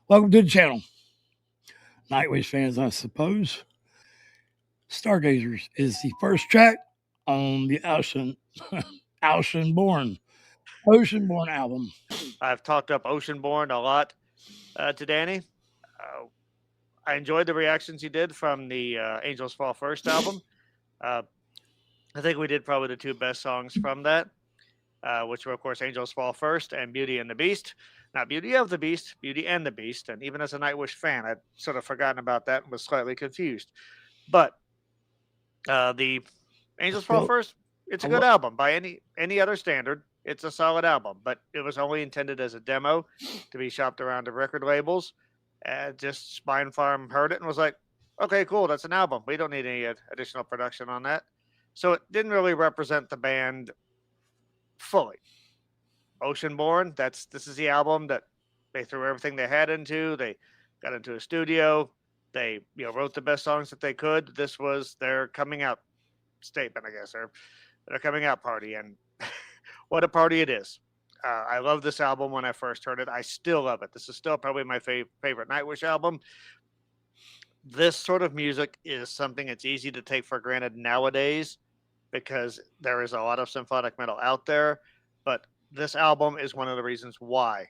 Welcome to the channel. Nightwish fans, I suppose. Stargazers is the first track on the OCEANBORN album. I've talked up Oceanborn a lot to Danny. I enjoyed the reactions you did from the Angels Fall First album. I think we did probably the two best songs from that, which were, of course, Angels Fall First and Beauty and the Beast. Not Beauty of the Beast, Beauty and the Beast. And even as a Nightwish fan, I'd sort of forgotten about that and was slightly confused. But the Angels Fall First, it's a good album by any other standard. It's a solid album, but it was only intended as a demo to be shopped around to record labels. Just Spine Farm heard it and was like, okay, cool, that's an album. We don't need any additional production on that. So it didn't really represent the band fully. Oceanborn, this is the album that they threw everything they had into. They got into a studio. They wrote the best songs that they could. This was their coming out statement, I guess, or their coming out party, and what a party it is. I love this album when I first heard it. I still love it. This is still probably my favorite Nightwish album. This sort of music is something that's easy to take for granted nowadays because there is a lot of symphonic metal out there, but this album is one of the reasons why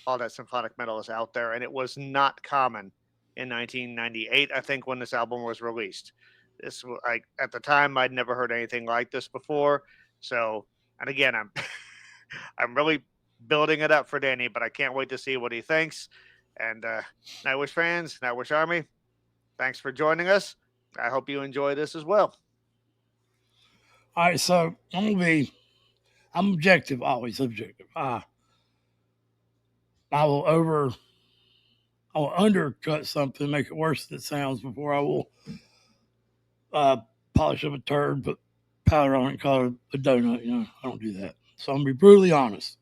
all that symphonic metal is out there, and it was not common in 1998, I think, when this album was released. This, like, at the time, I'd never heard anything like this before. So, and again, I'm really building it up for Danny, but I can't wait to see what he thinks. And Nightwish fans, Nightwish Army, thanks for joining us. I hope you enjoy this as well. All right, so I'm objective, always objective. I will undercut something, make it worse than it sounds before I will polish up a turd, put powder on it and call it a donut. I don't do that. So I'm going to be brutally honest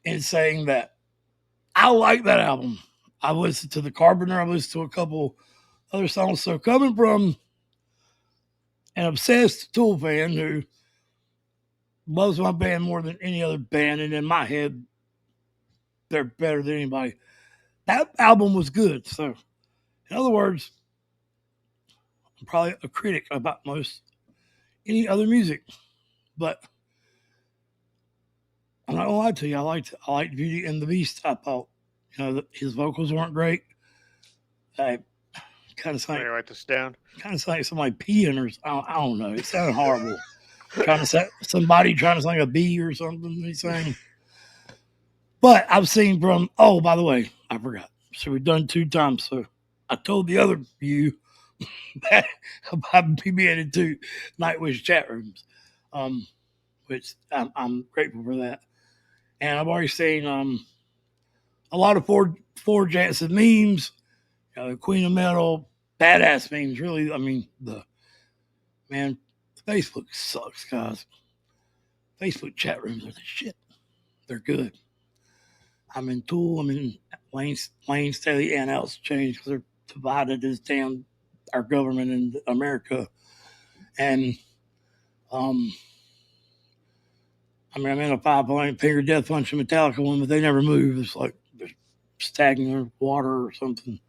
in saying that I like that album. I listened to The Carpenter. I listened to a couple other songs. So coming from an obsessed Tool fan who loves my band more than any other band, and in my head, they're better than anybody, that album was good. So, in other words, I'm probably a critic about most any other music, but I'm not gonna lie to you. I liked Beauty and the Beast. I thought, his vocals weren't great. I kind of sound. Let me write this down. Kind of sound like somebody peeing or I don't know. It sounded horrible. trying to say somebody trying to sing a bee or something. He's saying. But I've seen from. Oh, by the way, I forgot. So we've done 2 times. So I told the other you about being in 2 Nightwish chat rooms, which I'm grateful for that. And I've already seen a lot of Ford Jansen memes, Queen of Metal, badass memes. Really, I mean, the Facebook sucks, guys. Facebook chat rooms are the shit. They're good. I'm in Tool. I'm in Wayne Staley and Alice Change because they're divided as damn our government in America. And I'm in a 5-point finger death punch in Metallica one, but they never move. It's like they're stagnant water or something.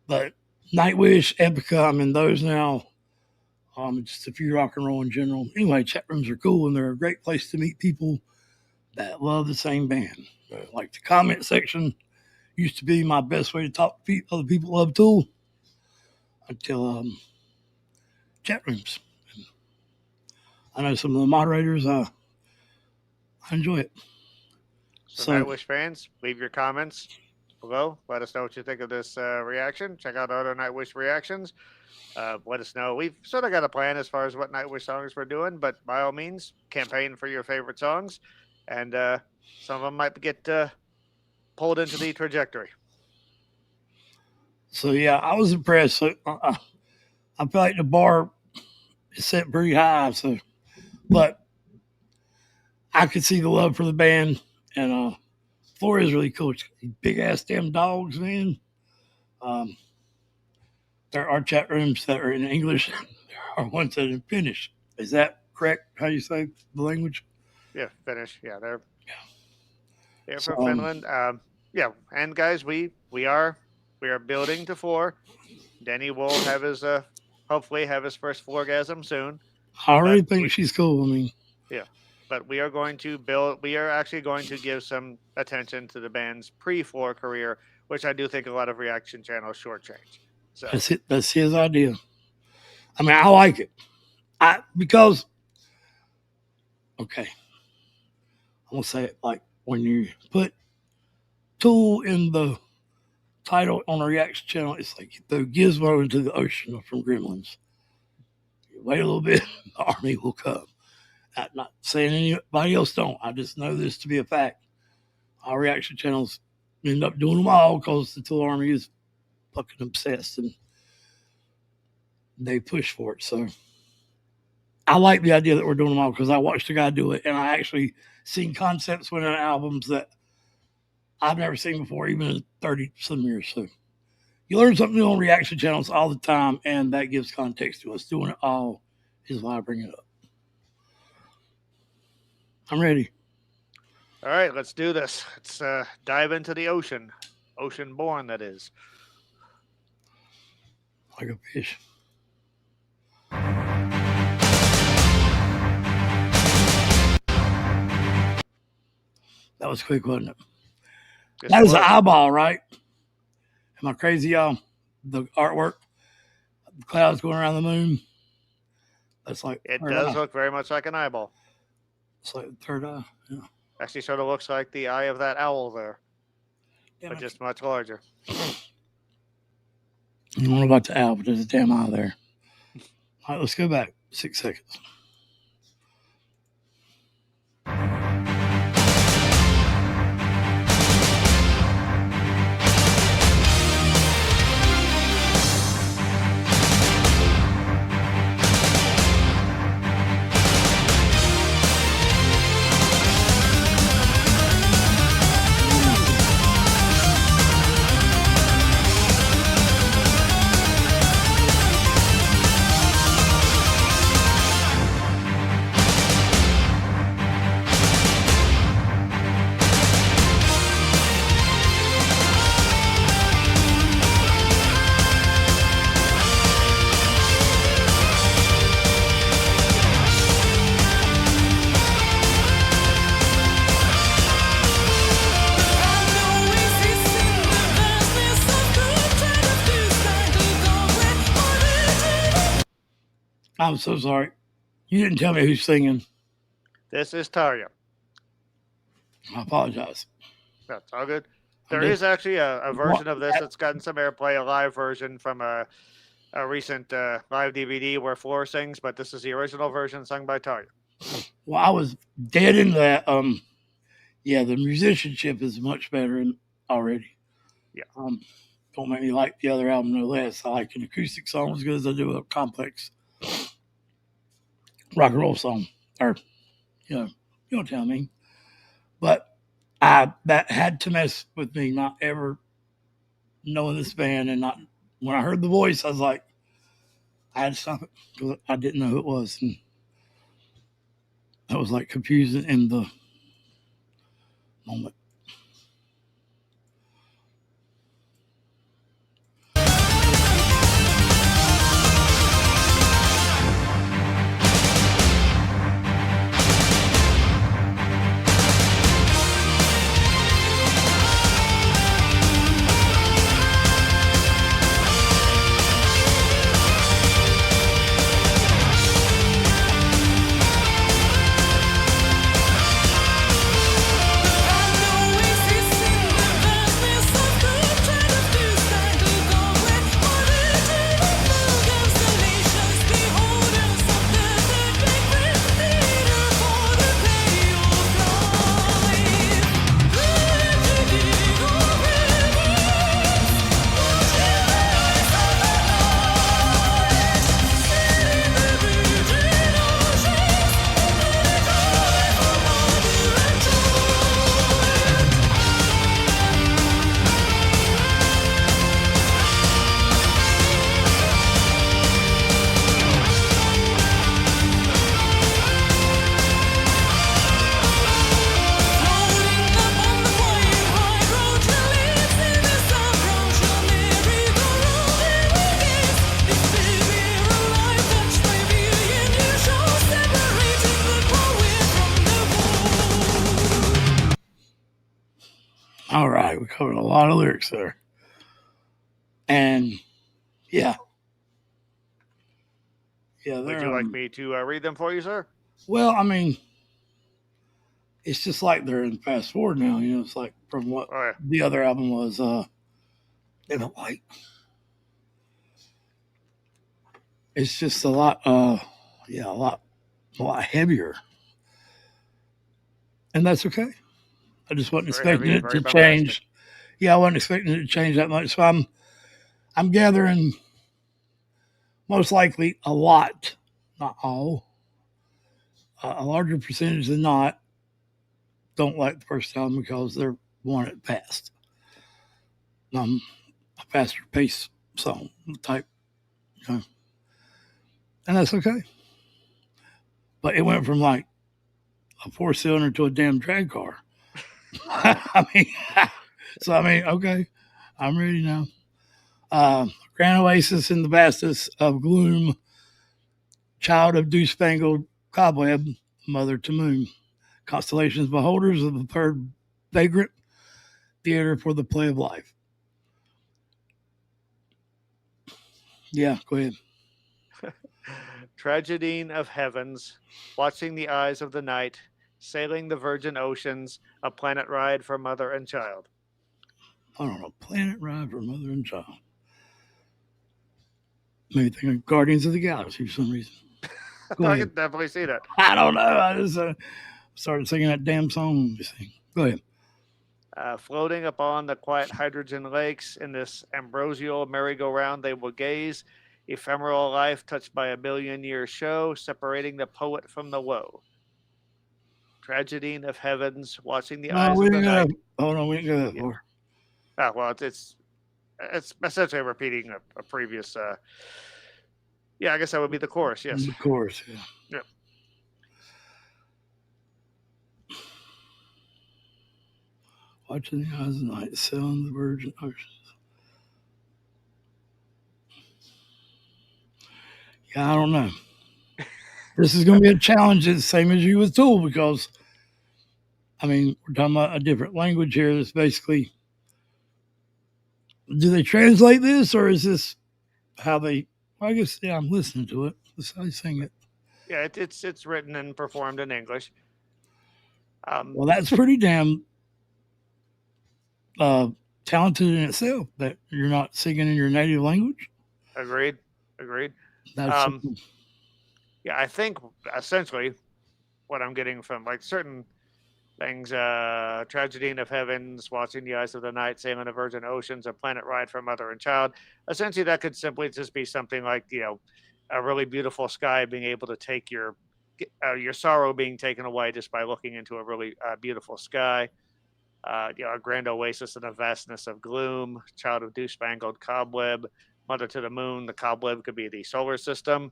But Nightwish, Epica, I'm in those now. Just a few rock and roll in general. Anyway, chat rooms are cool, and they're a great place to meet people that love the same band. Like the comment section used to be my best way to talk to other people love Tool until chat rooms. And I know some of the moderators. I enjoy it. So Nightwish fans, leave your comments below. Let us know what you think of this reaction. Check out other Nightwish reactions. Let us know. We've sort of got a plan as far as what Nightwish songs we're doing, but by all means, campaign for your favorite songs, and some of them might get pulled into the trajectory. So yeah, I was impressed. So I feel like the bar is set pretty high. So, but I could see the love for the band, and floor is really cool. Big ass damn dogs, man. There are chat rooms that are in English. There are ones that are in Finnish. Is that correct? How you say the language? Yeah, Finnish. Yeah, they're from Finland. Yeah, and guys, we are building to 4. Danny will have his hopefully have his first orgasm soon. I already But think she's cool. I mean, yeah, but we are going to build. We are actually going to give some attention to the band's pre-4 career, which I do think a lot of reaction channels shortchange. So that's it. That's his idea. I mean, I like it. Because okay, I'm gonna say it like when you put Tool in the title on a reaction channel, it's like you throw Gizmo into the ocean from Gremlins. You wait a little bit, the army will come. I'm not saying anybody else don't. I just know this to be a fact. Our reaction channels end up doing them all because the Tool Army is fucking obsessed and they push for it. So I like the idea that we're doing them all because I watched a guy do it and I actually seen concepts within albums that I've never seen before, even in 30 some years. So you learn something new on reaction channels all the time, and that gives context to us. Doing it all is why I bring it up. I'm ready. all right, let's do this. Let's dive into the ocean. OCEANBORN, that is. Like a fish. That was quick, wasn't it? Yes, That it is an was. eyeball, right? Am I crazy, y'all? The artwork, the clouds going around the moon. That's like It third does eye. look very much like an eyeball. It's like the third eye. Yeah. Actually, sort of looks like the eye of that owl there, but just much larger. I don't know about the owl, but there's a damn eye there. All right, let's go back 6 seconds. I'm so sorry. You didn't tell me who's singing. This is Tarja. I apologize. That's all good. There is actually a version of this that's gotten some airplay, a live version from a recent live DVD where Floor sings, but this is the original version sung by Tarja. Well, I was dead into that. Yeah, the musicianship is much better already. Yeah. Don't make me like the other album no less. I like an acoustic song as good as I do a complex rock and roll song. Or, you know what I mean. But that had to mess with me, not ever knowing this band, and not when I heard the voice, I was like, I had to stop it because I didn't know who it was, and that was like confusing in the moment. right. We covered a lot of lyrics there. And yeah. Yeah. Would you like me to read them for you, sir? Well, I mean, it's just like they're in fast forward now. You know, it's like from what the other album was. They don't like. It's just a lot. Yeah, a lot heavier, and that's okay. I just wasn't expecting it to change. Yeah, I wasn't expecting it to change that much. So I'm gathering most likely a lot, not all, a larger percentage than not don't like the first album because they're want it fast. A faster pace song type, you know, and that's okay. But it went from like a 4-cylinder to a damn drag car. I mean, okay, I'm ready now. Grand Oasis in the vastness of gloom, child of dew-spangled cobweb, mother to moon, constellations beholders of the third vagrant, theater for the play of life. Yeah, go ahead. Tragedy of heavens, watching the eyes of the night, sailing the virgin oceans, a planet ride for mother and child. I don't know, planet ride for mother and child. Maybe think of Guardians of the Galaxy for some reason. I can definitely see that. I don't know. I just started singing that damn song. Go ahead. Floating upon the quiet hydrogen lakes in this ambrosial merry-go-round, they will gaze. Ephemeral life touched by a million-year show, separating the poet from the woe. Tragedy of heavens, watching the eyes of the night. Hold on, we didn't go that far. Well, it's essentially repeating a previous. Yeah, I guess that would be the chorus. Yes, the chorus. Yeah. Yep. Watching the eyes of the night, sailing the virgin oceans. Yeah, I don't know. This is going to be a challenge, the same as you was told, because, I mean, we're talking about a different language here. That's basically, do they translate this, or is this how they? Well, I guess I'm listening to it. That's how they sing it. Yeah, it's written and performed in English. Well, that's pretty damn talented in itself that you're not singing in your native language. Agreed. That's yeah, I think essentially what I'm getting from like certain things, Tragedy of Heavens, Watching the Eyes of the Night, Sailing the Virgin Oceans, A Planet Ride for Mother and Child. Essentially, that could simply just be something like, you know, a really beautiful sky being able to take your sorrow being taken away just by looking into a really beautiful sky. You know, a grand oasis in the vastness of gloom, child of dew-spangled cobweb, mother to the moon. The cobweb could be the solar system.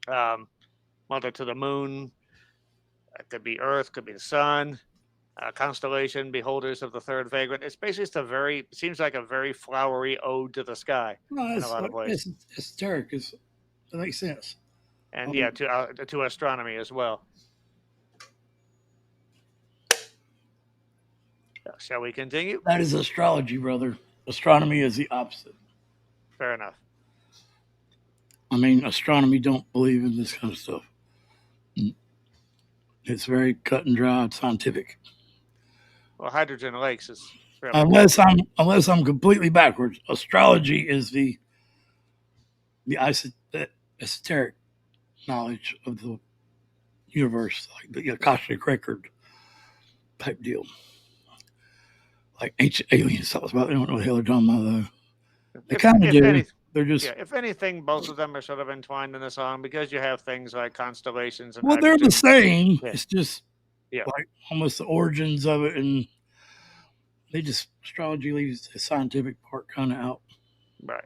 Mother to the moon, it could be Earth, could be the sun. Constellation, beholders of the third vagrant. It's basically just seems like a very flowery ode to the sky in a lot of ways. It's esoteric. That makes sense. And yeah, to astronomy as well. Shall we continue? That is astrology, brother. Astronomy is the opposite. Fair enough. I mean, astronomy don't believe in this kind of stuff. It's very cut and dry, scientific. Well, hydrogen lakes is unless I'm completely backwards. Astrology is the esoteric knowledge of the universe, like the Akashic record type deal. Like ancient aliens talks about. They don't know what the hell they're talking about though. They kind of do. They're just if anything, both of them are sort of entwined in the song because you have things like constellations and they're the same. Yeah. It's just like almost the origins of it, and they just astrology leaves the scientific part kind of out. Right.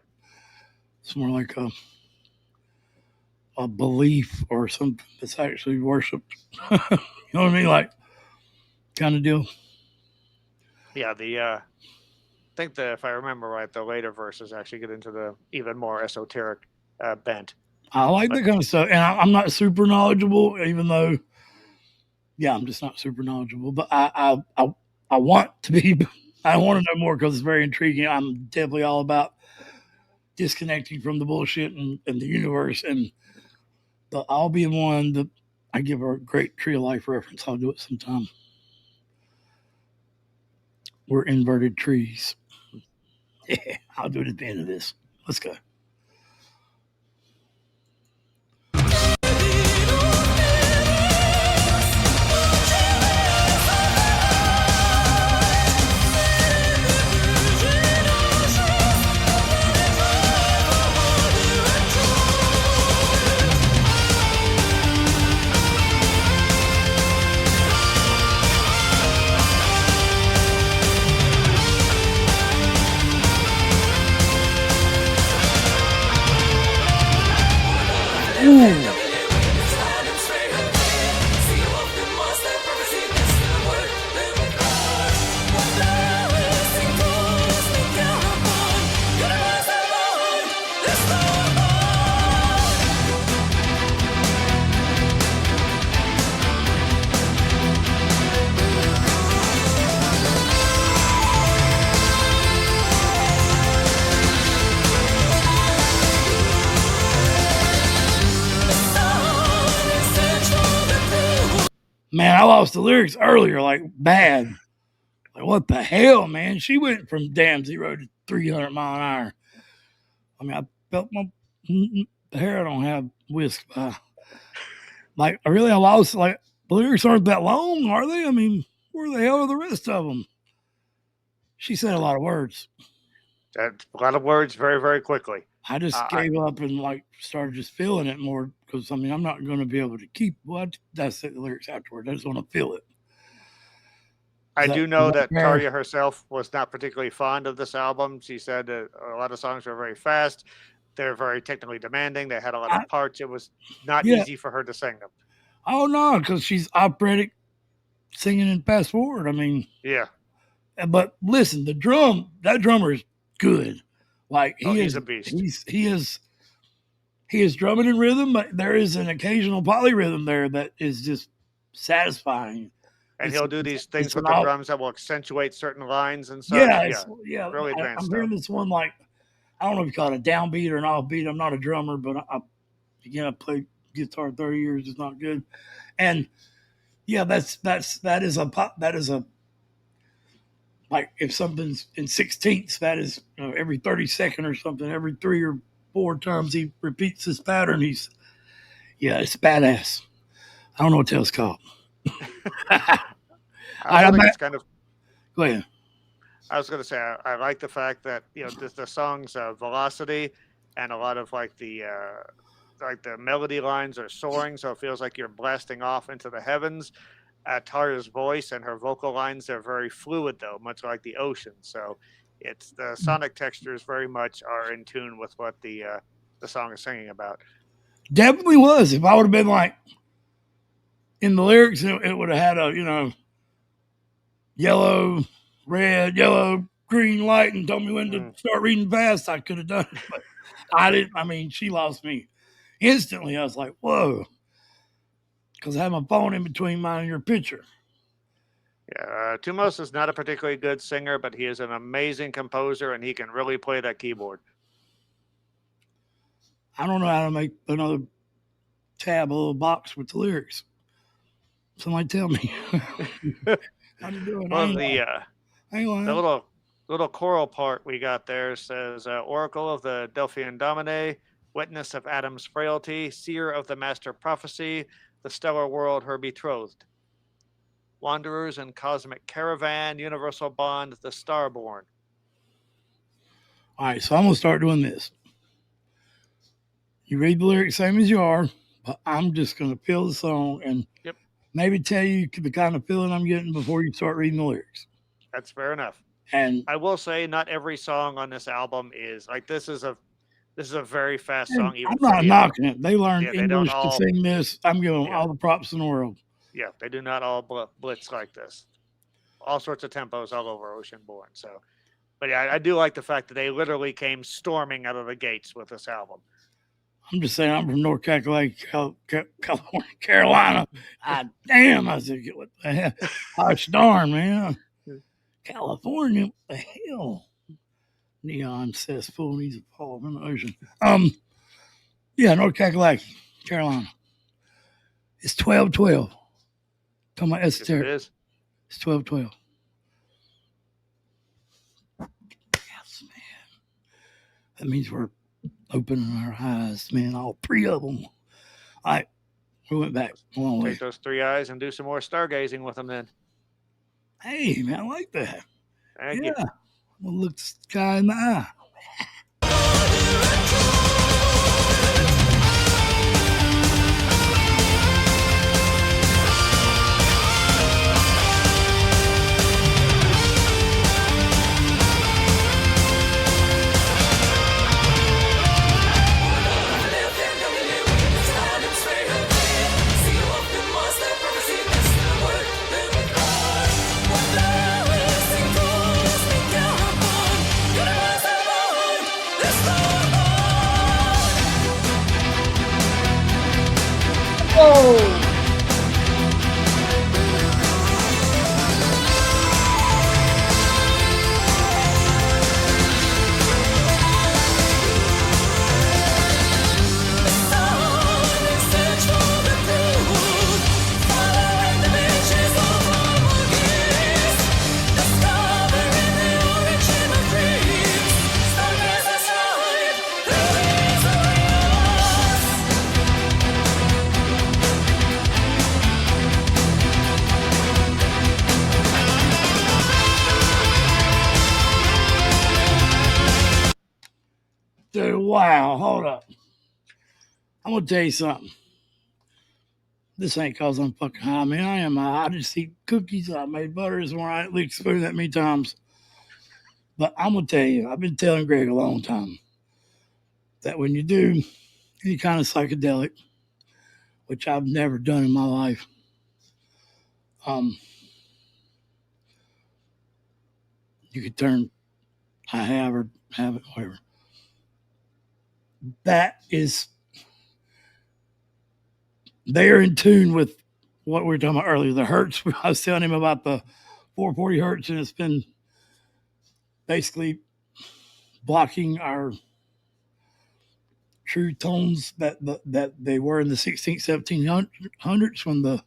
It's more like a belief or something that's actually worshipped. You know what I mean? Like kind of deal. Yeah, I think if I remember right, the later verses actually get into the even more esoteric bent. I like that kind of stuff, and I'm not super knowledgeable, even though, yeah, I'm just not super knowledgeable. But I want to be I want to know more because it's very intriguing. I'm definitely all about disconnecting from the bullshit and the universe. And I'll be one. I give her a great Tree of Life reference. I'll do it sometime. We're inverted trees. Yeah, I'll do it at the end of this. Let's go. Ooh. Man, I lost the lyrics earlier, like bad. Like, what the hell, man? She went from damn 0 to 300 mile an hour. I mean, I felt my hair. I don't have whisk. Like, I lost. Like, the lyrics aren't that long, are they? I mean, where the hell are the rest of them? She said a lot of words. That's a lot of words very, very quickly. I just gave up and like started just feeling it more because I mean I'm not going to be able to keep that's the lyrics afterward. I just want to feel it. I do know that Tarja herself was not particularly fond of this album. She said that a lot of songs were very fast. They're very technically demanding. They had a lot of parts. It was not easy for her to sing them. Oh no, because she's operatic singing in fast forward. I mean, yeah. But listen, that drummer is good. Like he's a beast. He is drumming in rhythm, but there is an occasional polyrhythm there that is just satisfying. And he'll do these things with the drums that will accentuate certain lines and such. Yeah. Really advanced. I'm hearing this one like I don't know if you call it a downbeat or an offbeat. I'm not a drummer, but I played guitar 30 years. It's not good. And yeah, that is a like if something's in 16ths, that is every 32nd or something. Every 3 or 4 times he repeats this pattern. It's badass. I don't know what the hell it's called. I think it's kind of. Go ahead. I was going to say I like the fact that the song's velocity and a lot of like the melody lines are soaring, so it feels like you're blasting off into the heavens. Tarja's voice and her vocal lines are very fluid, though, much like the ocean. So it's the sonic textures very much are in tune with what the song is singing about. Definitely was. If I would have been like in the lyrics, it would have had a yellow, red, yellow, green light and told me when to start reading fast. I could have done it, but I didn't. I mean, she lost me instantly. I was like, whoa. Because I have my phone in between mine and your picture. Yeah, Tumos is not a particularly good singer, but he is an amazing composer, and he can really play that keyboard. I don't know how to make another tab, a little box with the lyrics. Somebody tell me. How you doing? Well, the little choral part we got there says, Oracle of the Delphian Domine, witness of Adam's frailty, seer of the master prophecy, the stellar world her betrothed. Wanderers and cosmic caravan, universal bond, the starborn. All right, so I'm going to start doing this. You read the lyrics same as you are, but I'm just going to feel the song and maybe tell you the kind of feeling I'm getting before you start reading the lyrics. That's fair enough. And I will say not every song on this album is like this is a very fast song. Even I'm not knocking it. They learned English to sing this. I'm giving them all the props in the world. Yeah, they do not all blitz like this. All sorts of tempos all over OCEANBORN. So, but yeah, I do like the fact that they literally came storming out of the gates with this album. I'm just saying, I'm from North California, Carolina. Damn, I said, what the hell? Gosh darn, man. California, what the hell? Neon cesspool needs to fall in the ocean. Yeah, North Kakalaki, Carolina. It's 12-12. Talking about esoteric. Yes, it is. It's 12-12. Yes, man. That means we're opening our eyes, man. All three of them. All right, we went back a long way. Take those 3 eyes and do some more stargazing with them then. Hey, man, I like that. Thank you. We'll look the guy in the eye. Oh! Dude, wow, hold up. I'm going to tell you something. This ain't because I'm fucking high, man. I am high. I just eat cookies. I made butters when I licked spoon that many times. But I'm going to tell you, I've been telling Greg a long time that when you do any kind of psychedelic, which I've never done in my life, you could turn, I have or have it, whatever. That is, they're in tune with what we were talking about earlier, the hertz. I was telling him about the 440 hertz, and it's been basically blocking our true tones that they were in the 16th, 1700s when the,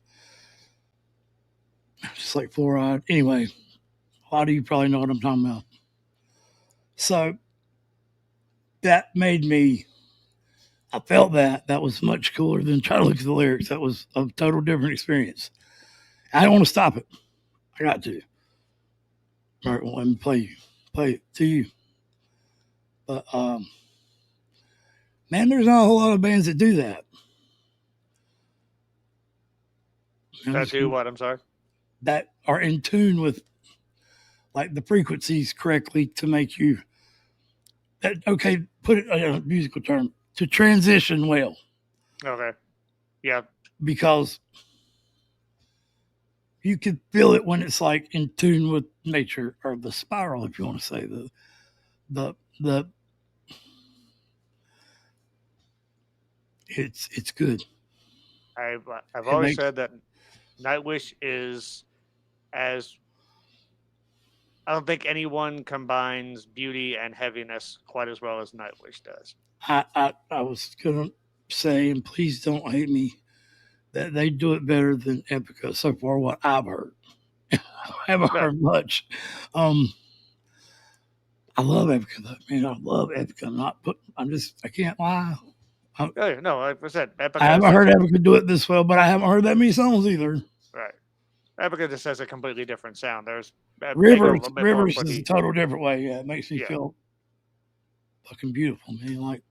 just like fluoride. Anyway, a lot of you probably know what I'm talking about. So that made me, I felt that was much cooler than trying to look at the lyrics. That was a total different experience. I don't want to stop it. I got to. All right, well, let me play it to you. But man, there's not a whole lot of bands that do that. That do what? I'm sorry. That are in tune with like the frequencies correctly to make you. Okay, put it in a musical term, to transition well. Okay. Yeah. Because you can feel it when it's like in tune with nature, or the spiral, if you want to say the it's good. I've always said that Nightwish is as, I don't think anyone combines beauty and heaviness quite as well as Nightwish does. I was gonna say, and please don't hate me, that they do it better than Epica so far. What I've heard, I haven't heard much. I love Epica though, man. I love Epica. I can't lie. No, like I said, Epica. I haven't heard Epica do it this well, but I haven't heard that many songs either. Right. Epica just has a completely different sound. There's Rivers is a total different way. Yeah, it makes me feel fucking beautiful, man. Like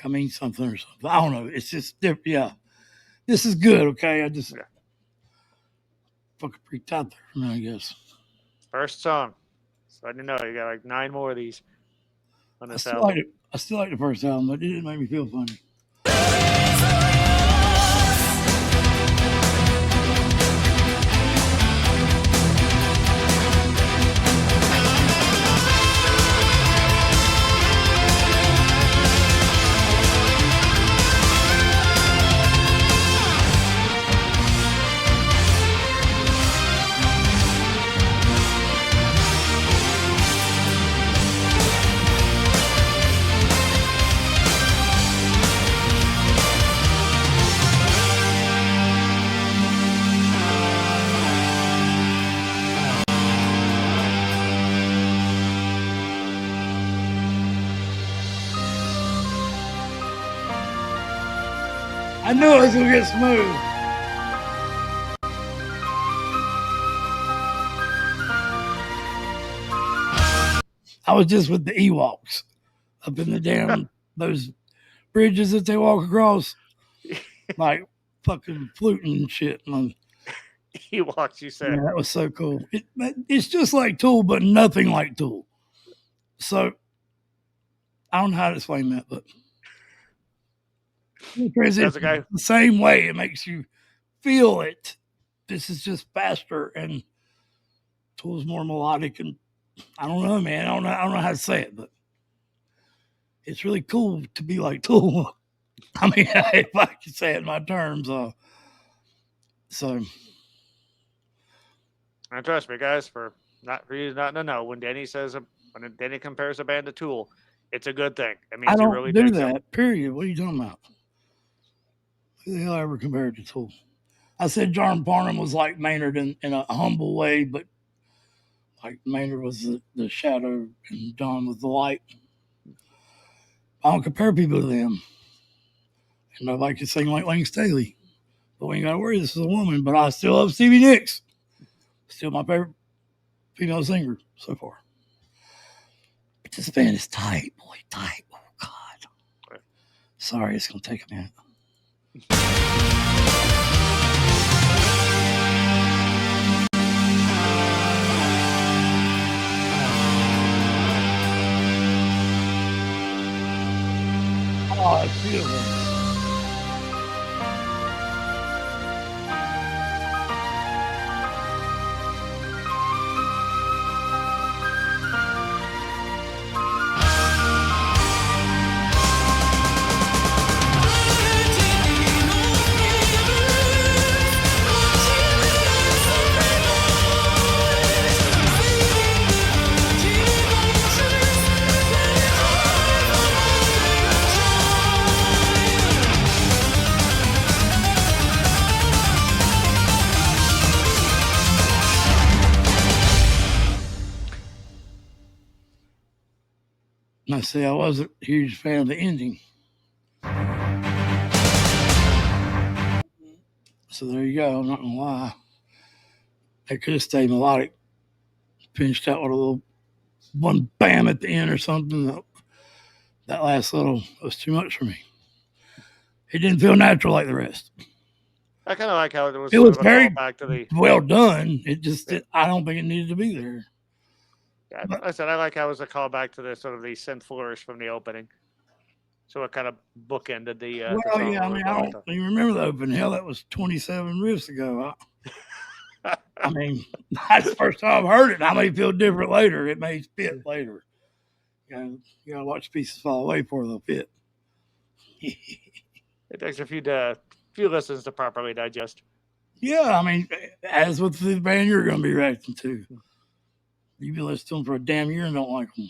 I mean something or something. I don't know. It's just different. Yeah, this is good. Okay, I just fucking freaked out there for a minute, I guess. First song. So I didn't know you got like 9 more of these on this album. I still like the first album, but it didn't make me feel funny. I knew it was gonna get smooth. I was just with the Ewoks up in the damn those bridges that they walk across, like fucking fluting and shit. And Ewoks, you said. yeah, that was so cool. It's just like Tool, but nothing like Tool. So I don't know how to explain that, but That's a guy. the same way it makes you feel it. This is just faster and Tool's more melodic, and I don't know, man. I don't know how to say it, but it's really cool to be like Tool. I mean, if I could say it in my terms. So, And trust me, guys, for you not to know, when Danny compares a band to Tool, it's a good thing. It means I don't he really do digs that. them. Period. What are you talking about? Who the hell ever compared to Tool? I said John Barnum was like Maynard in a humble way, but like Maynard was the shadow and John was the light. I don't compare people to them. And nobody can sing like Lane Staley. But we ain't got to worry, this is a woman. But I still love Stevie Nicks. Still my favorite female singer so far. But this band is tight, boy, tight. Oh, God. Sorry, it's going to take a minute. Oh, it's beautiful. I say I wasn't a huge fan of the ending. So there you go. I'm not going to lie. It could have stayed melodic. Finished out with a little one bam at the end or something. That last little was too much for me. It didn't feel natural like the rest. I kind of like how it was. It was sort of a very callback to the. well done. It just, I don't think it needed to be there. Yeah, like I said, I like how it was a callback to the sort of the synth flourish from the opening. So it kind of bookended the. Well, the song yeah, I mean, I don't even remember the opening. Hell, that was 27 riffs ago. I mean, that's the first time I've heard it. I may feel different later. It may fit later. You gotta watch pieces fall away before they'll fit. It takes a few listens to properly digest. Yeah, I mean, as with the band you're going to be reacting to, you've been listening to them for a damn year and don't like them.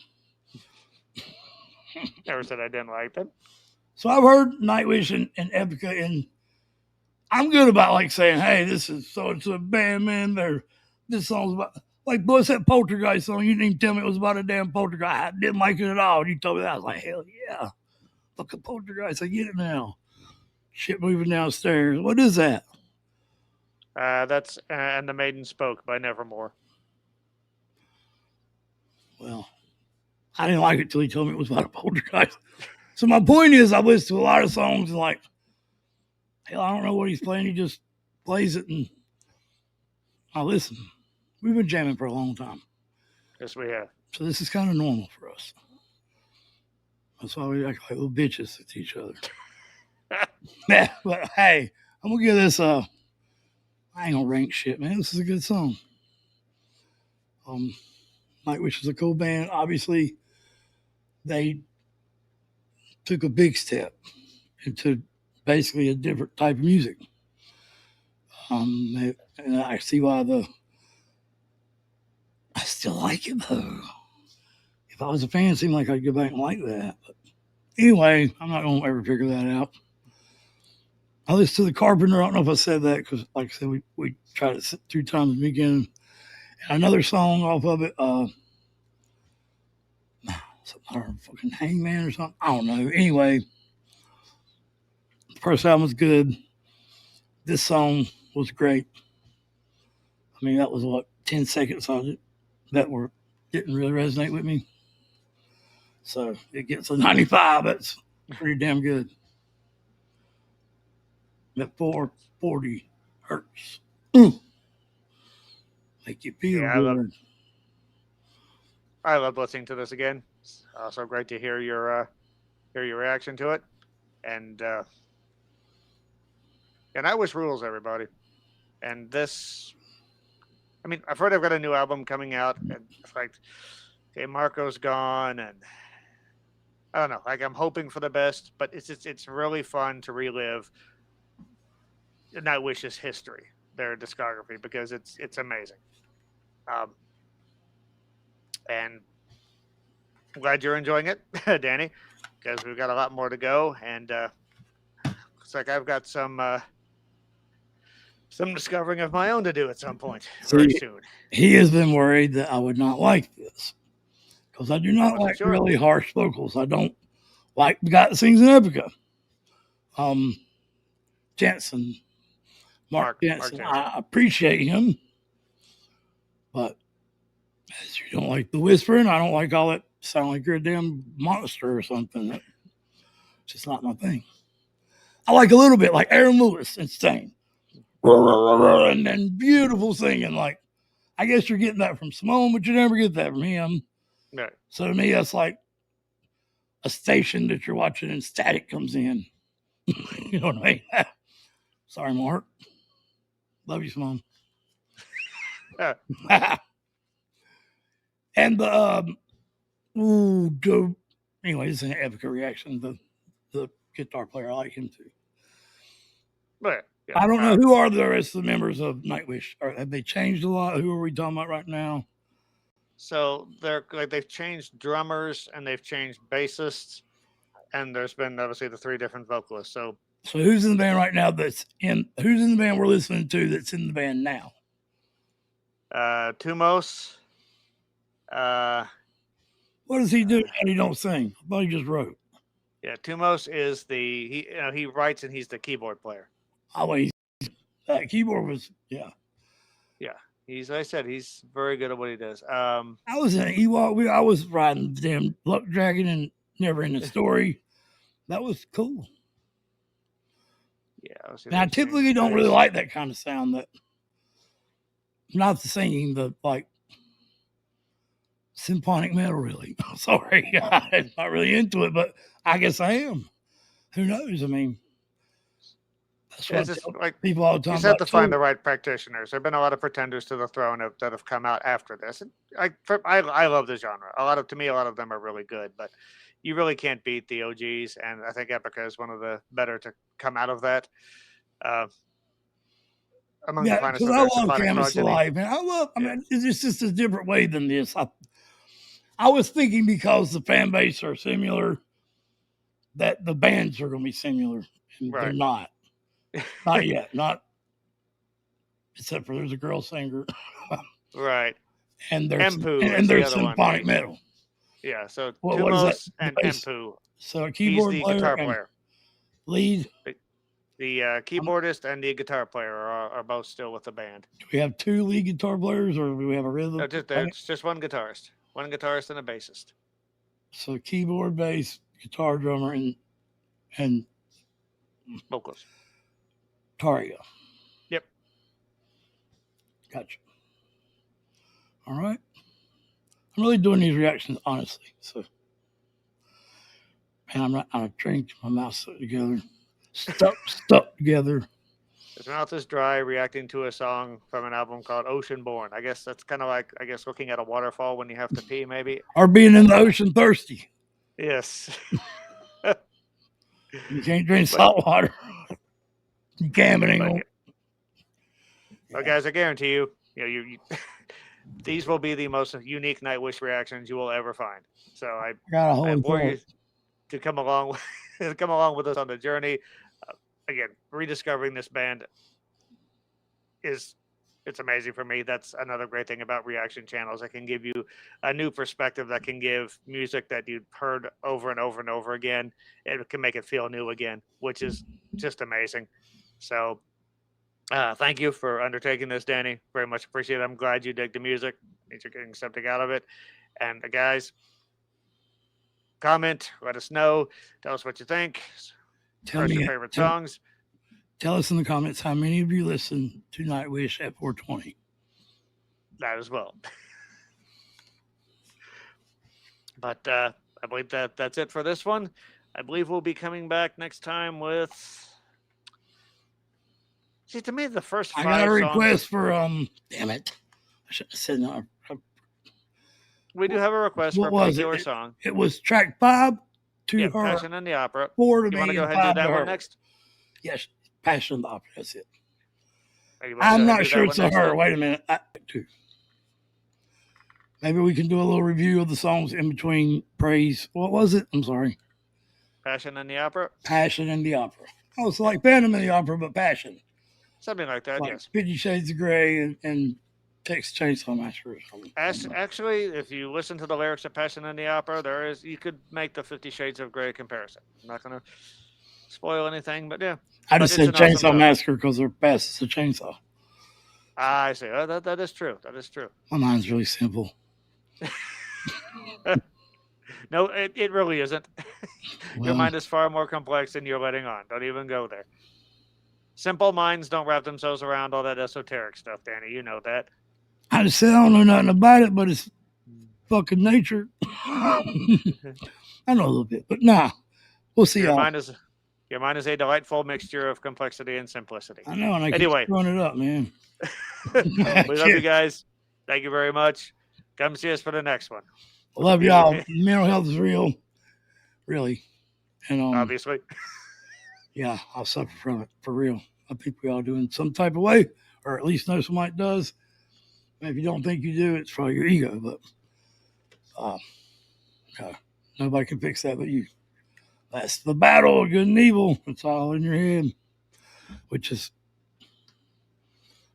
Never said I didn't like them. So I've heard Nightwish and Epica, and I'm good about like saying, "Hey, this is so and so band, man. This song's about like what's that Poltergeist song? You didn't even tell me it was about a damn poltergeist. I didn't like it at all. And you told me that. I was like, hell yeah, look at Poltergeist. I get it now. Shit moving downstairs. What is that? That's And the Maiden Spoke by Nevermore. Well, I didn't like it till he told me it was about a poltergeist. So my point is, I listen to a lot of songs and like, hell, I don't know what he's playing. He just plays it and I listen. We've been jamming for a long time. Yes, we have. So this is kind of normal for us. That's why we act like little bitches with each other. Yeah, but hey, I'm gonna give this I ain't gonna rank shit, man. This is a good song. Nightwish is a cool band. Obviously, they took a big step into basically a different type of music. And I see why I still like it though. If I was a fan, it seemed like I'd go back and like that. But anyway, I'm not gonna ever figure that out. I listened to The Carpenter. I don't know if I said that because, like I said, we tried it 2 times this weekend. And another song off of it, something fucking Hangman or something. I don't know. Anyway, First album was good. This song was great. I mean, that was what 10 seconds of it that didn't really resonate with me. So it gets a 95. That's pretty damn good. That 440 hertz. Make you feel good. I love listening to this again. It's also great to hear your reaction to it. And NIGHTWISH rules, everybody. And this, I mean, I've heard I've got a new album coming out, and it's like, okay, Marco's gone, and I don't know. Like, I'm hoping for the best, but it's really fun to relive NIGHTWISH's history, their discography, because it's amazing. And I'm glad you're enjoying it, Danny, because we've got a lot more to go, and looks like I've got some discovering of my own to do at some point very soon. He has been worried that I would not like this because I do not like really harsh vocals. I don't like the guy that sings in Epica. Jensen, Mark Jensen. I appreciate him, but as you don't like the whispering, I don't like all that sound like you're a damn monster or something. That's just not my thing. I like a little bit like Aaron Lewis and Stain. And then beautiful singing. Like, I guess you're getting that from Simone, but you never get that from him. Right. So to me, that's like a station that you're watching and static comes in. You know what I mean? Sorry, Mark. Love you, Simone. And the anyway, it's an Epica reaction. The guitar player, I like him too. But yeah, I don't know who are the rest of the members of NIGHTWISH. Have they changed a lot? Who are we talking about right now? So they've changed drummers and they've changed bassists, and there's been obviously the 3 different vocalists. So who's in the band right now? Who's in the band we're listening to? That's in the band now. Tumos. What does he do? And he don't sing. I thought he just wrote. Yeah, Tumos is he writes and he's the keyboard player. Oh, that keyboard was yeah. Like I said, he's very good at what he does. I was in Ewok. I was riding the damn Luck Dragon and Never Ending Story. That was cool. Yeah. Now, I typically don't really like that kind of sound. That not the singing, the like symphonic metal. Really, sorry, I'm not really into it, but I guess I am. Who knows? I mean. It's just like people all the time. You just have to find the right practitioners. There've been a lot of pretenders to the throne that have come out after this. And I love the genre. To me, a lot of them are really good, but you really can't beat the OGs. And I think Epica is one of the better to come out of that. Among the finest of I love Camus Alive, man. I mean, it's just a different way than this. I was thinking because the fan base are similar, that the bands are going to be similar. And they're not. Not yet. Not except for there's a girl singer. Right. And there's Symphonic Metal. Yeah, so Tumos and Empu. So a keyboard He's the player guitar player. Lead. The keyboardist and the guitar player are both still with the band. Do we have 2 lead guitar players or do we have a rhythm? No, it's just one guitarist. One guitarist and a bassist. So keyboard, bass, guitar, drummer, and vocals. Taria. Yep. Gotcha. All right. I'm really doing these reactions honestly. So, and I'm not on a drink. My mouth's stuck together. Stuck together. His mouth is dry, reacting to a song from an album called OCEANBORN. I guess that's kind of like looking at a waterfall when you have to pee, maybe. Or being in the ocean thirsty. Yes. You can't drink salt water. You can't anymore. Well, guys, I guarantee you, you these will be the most unique NIGHTWISH reactions you will ever find. So I implore you to come along with us on the journey. Again, rediscovering this band is it's amazing for me. That's another great thing about reaction channels. It can give you a new perspective that can give music that you've heard over and over and over again. It can make it feel new again, which is just amazing. So thank you for undertaking this, Danny. Very much appreciate it. I'm glad you dig the music. Means you're getting something out of it. And guys, comment, let us know, tell us what you think. Express your favorite songs. Tell us in the comments how many of you listen to Nightwish at 420. That as well. But I believe that's it for this one. I believe we'll be coming back next time with. See, to me, the first 5 I got a request songs... for damn it, I should have said no. We do have a request for a particular song. It was track 5 to her. Passion in the Opera. 4 to you me. Want to go ahead and do that one next? Yes, Passion in the Opera. That's it. I'm not sure it's a her. Wait a minute. Maybe we can do a little review of the songs in between praise. What was it? I'm sorry. Passion in the Opera? Passion in the Opera. Oh, it's like Phantom in the Opera, but Passion. Something like that, like yes. 50 Shades of Grey and Texas Chainsaw Massacre or something. Actually, if you listen to the lyrics of Passion in the Opera, you could make the 50 Shades of Grey comparison. I'm not going to spoil anything, but yeah. I just said Chainsaw Massacre because they're fast as a chainsaw. I see. That is true. That is true. My mind's really simple. No, it really isn't. Well, your mind is far more complex than you're letting on. Don't even go there. Simple minds don't wrap themselves around all that esoteric stuff, Danny. You know that. I just said I don't know nothing about it, but it's fucking nature. I know a little bit, but nah. We'll see. Your mind is a delightful mixture of complexity and simplicity. I know, and I keep throwing it up, man. We love you guys. Thank you very much. Come see us for the next one. Love y'all. Mental health is real. Really. And obviously. Yeah, I'll suffer from it for real. I think we all do in some type of way, or at least know somebody does. And if you don't think you do, it's probably your ego, but nobody can fix that but you. That's the battle of good and evil. It's all in your head, which is,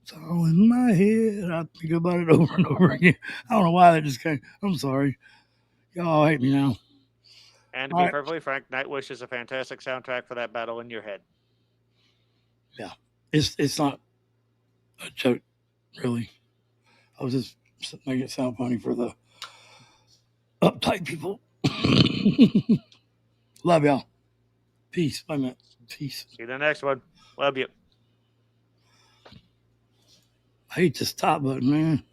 it's all in my head. I think about it over and over again. I don't know why that just came. I'm sorry. Y'all hate me now. And to be perfectly frank, Nightwish is a fantastic soundtrack for that battle in your head. Yeah. It's not a joke, really. I was just making it sound funny for the uptight people. Love y'all. Peace. Wait a minute. Peace. See you in the next one. Love you. I hate this top button, man.